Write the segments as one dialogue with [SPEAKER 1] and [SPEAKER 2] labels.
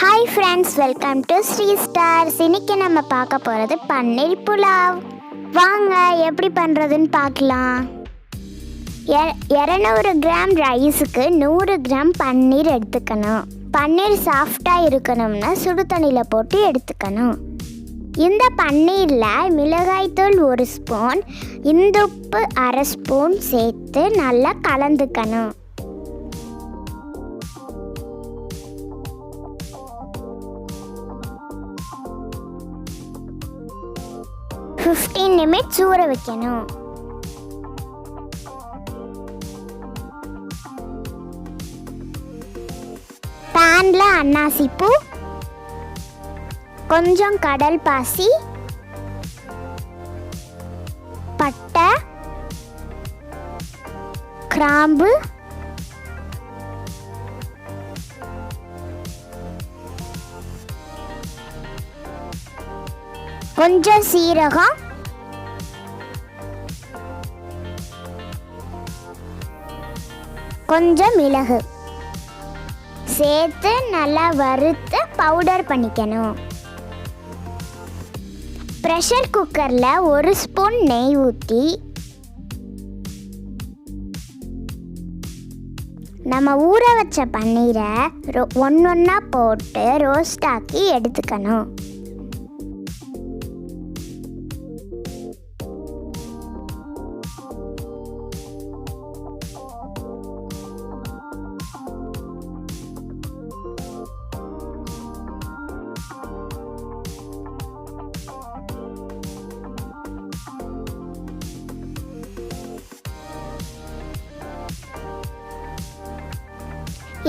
[SPEAKER 1] Hi ஃப்ரெண்ட்ஸ், welcome to Sri Stars. இன்னைக்கு நம்ம பார்க்க போகிறது பன்னீர் புலாவ். வாங்க எப்படி பண்ணுறதுன்னு பார்க்கலாம். 200 கிராம் ரைஸுக்கு 100 கிராம் பன்னீர் எடுத்துக்கணும். பன்னீர் சாஃப்டாக இருக்கணும்னா சுடு தண்ணியில் போட்டு எடுத்துக்கணும். இந்த பன்னீரில் மிளகாய்த்தூள் 1 ஸ்பூன், இந்துப்பு 1/2 ஸ்பூன் சேர்த்து நல்லா கலந்துக்கணும். 15 நிமிஷம் ஊற வைக்கணும். பேன்ல அன்னாசிப்பூ, கொஞ்சம் கடல் பாசி, பட்டை, கிராம்பு, கொஞ்சம் சீரகம், கொஞ்சம் மிளகு சேர்த்து நல்லா வறுத்து பவுடர் பண்ணிக்கணும். ப்ரெஷர் குக்கரில் 1 ஸ்பூன் நெய் ஊற்றி நம்ம ஊற வச்ச பன்னீரை ஒன்றா போட்டு ரோஸ்ட் ஆக்கி எடுத்துக்கணும்.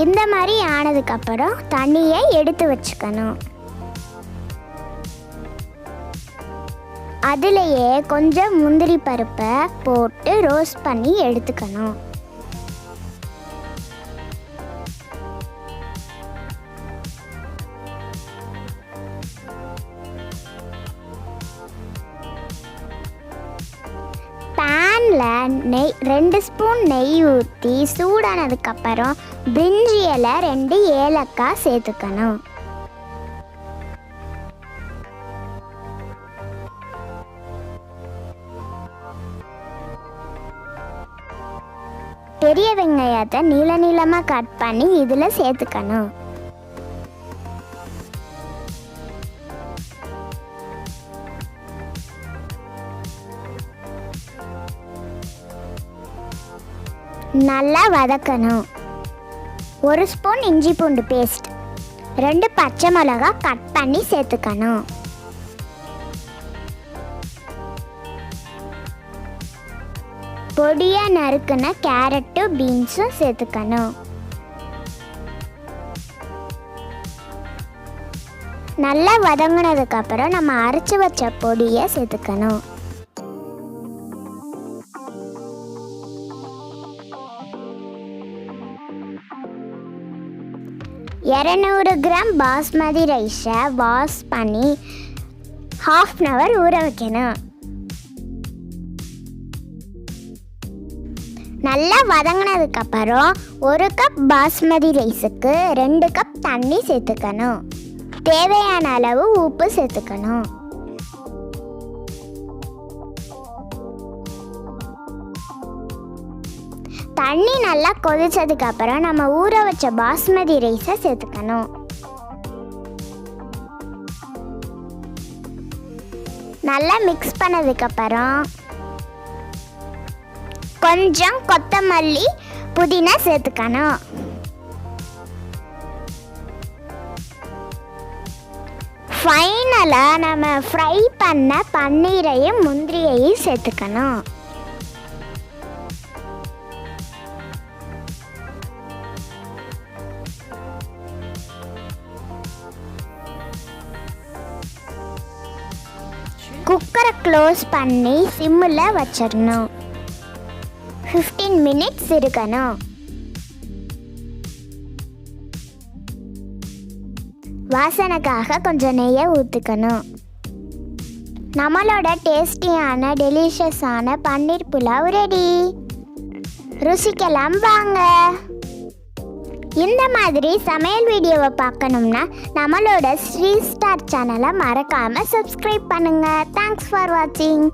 [SPEAKER 1] இந்த மாதிரி ஆனதுக்கப்புறம் தண்ணியை எடுத்து வச்சுக்கணும். அதுலேயே கொஞ்சம் முந்திரி பருப்பை போட்டு ரோஸ்ட் பண்ணி எடுத்துக்கணும். பேனில் 2 ஸ்பூன் நெய் ஊற்றி சூடானதுக்கப்புறம் பிரிஞ்சி இலை 2 ஏலக்காய் சேர்த்துக்கணும். பெரிய வெங்காயத்தை நீள நீளமாக கட் பண்ணி இதில் சேர்த்துக்கணும். நல்லா வதக்கணும். 1 ஸ்பூன் இஞ்சி பூண்டு பேஸ்ட், 2 பச்சை மிளகாய் கட் பண்ணி சேர்த்துக்கணும். பொடியாக நறுக்குன கேரட்டும் பீன்ஸும் சேர்த்துக்கணும். நல்லா வதங்கினதுக்கப்புறம் நம்ம அரைச்சி வச்ச பொடியை சேர்த்துக்கணும். 200 கிராம் பாஸ்மதி ரைஸை வாஷ் பண்ணி 1/2 hour ஊற வைக்கணும். நல்லா வதங்கினதுக்கப்புறம் 1 கப் பாஸ்மதி ரைஸுக்கு 2 கப் தண்ணி சேர்த்துக்கணும். தேவையான அளவு உப்பு சேர்த்துக்கணும். தண்ணி நல்லா கொதிச்சதுக்கப்புறம் நம்ம ஊற வச்ச பாஸ்மதி ரைஸை சேர்த்துக்கணும். நல்லா மிக்ஸ் பண்ணதுக்கப்புறம் கொஞ்சம் கொத்தமல்லி, புதினா சேர்த்துக்கணும். ஃபைனலாக நம்ம ஃப்ரை பண்ண பன்னீரையும் முந்திரியையும் சேர்த்துக்கணும். குக்கரை க்ளோஸ் பண்ணி சிம்மில் வச்சிடணும். 15 மினிட்ஸ் இருக்கணும். வாசனைக்காக கொஞ்சம் நெய்யை ஊற்றிக்கணும். நம்மளோட டேஸ்டியான டெலிஷியஸான பன்னீர் புலாவ் ரெடி. ருசிக்கலாம் வாங்க. இந்த மாதிரி சமையல் வீடியோவை பார்க்கணும்னா நம்மளோட ஸ்ரீஸ்டார் சேனலை மறக்காமல் சப்ஸ்கிரைப் பண்ணுங்கள். தேங்க்ஸ் ஃபார் வாட்சிங்.